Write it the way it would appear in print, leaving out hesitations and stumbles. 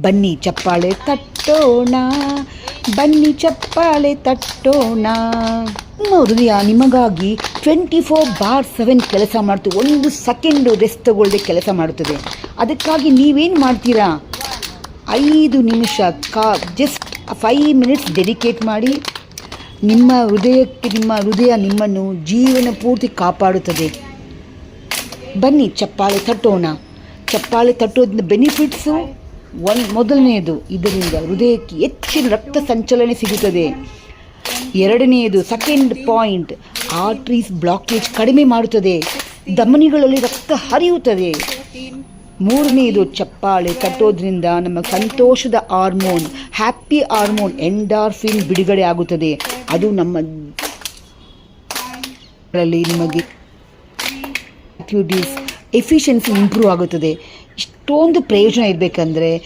ಬನ್ನಿ ಚಪ್ಪಾಳೆ ತಟ್ಟೋಣ, ಬನ್ನಿ ಚಪ್ಪಾಳೆ ತಟ್ಟೋಣ. ನಿಮ್ಮ ಹೃದಯ ನಿಮಗಾಗಿ 24/7 ಕೆಲಸ ಮಾಡ್ತು, 1 ಸೆಕೆಂಡು ರೆಸ್ಟ್ ತಗೊಳ್ಳದೆ ಕೆಲಸ ಮಾಡುತ್ತದೆ. ಅದಕ್ಕಾಗಿ ನೀವೇನು ಮಾಡ್ತೀರಾ, 5 ನಿಮಿಷ ಜಸ್ಟ್ 5 ಮಿನಿಟ್ಸ್ ಡೆಡಿಕೇಟ್ ಮಾಡಿ. ನಿಮ್ಮ ಹೃದಯ ನಿಮ್ಮನ್ನು ಜೀವನ ಪೂರ್ತಿ ಕಾಪಾಡುತ್ತದೆ. ಬನ್ನಿ ಚಪ್ಪಾಳೆ ತಟ್ಟೋಣ. ಚಪ್ಪಾಳೆ ತಟ್ಟೋದ್ರಿಂದ ಬೆನಿಫಿಟ್ಸು ಮೊದಲನೆಯದು, ಇದರಿಂದ ಹೃದಯಕ್ಕೆ ಹೆಚ್ಚಿನ ರಕ್ತ ಸಂಚಲನೆ ಸಿಗುತ್ತದೆ. ಎರಡನೆಯದು, ಸೆಕೆಂಡ್ ಪಾಯಿಂಟ್, ಆರ್ಟ್ರೀಸ್ ಬ್ಲಾಕೇಜ್ ಕಡಿಮೆ ಮಾಡುತ್ತದೆ, ಧಮನಿಗಳಲ್ಲಿ ರಕ್ತ ಹರಿಯುತ್ತದೆ. ಮೂರನೆಯದು, ಚಪ್ಪಾಳೆ ತಟ್ಟೋದ್ರಿಂದ ನಮ್ಮ ಸಂತೋಷದ ಹಾರ್ಮೋನ್, ಹ್ಯಾಪಿ ಹಾರ್ಮೋನ್ ಎಂಡಾರ್ಫಿನ್ ಬಿಡುಗಡೆ ಆಗುತ್ತದೆ. ಅದು ನಿಮಗೆ ಆಕ್ಟಿವಿಟೀಸ್ ಎಫಿಷಿಯನ್ಸಿ ಇಂಪ್ರೂವ್ ಆಗುತ್ತದೆ. ಇಷ್ಟೊಂದು ಪ್ರಯೋಜನ ಇರಬೇಕಂದ್ರೆ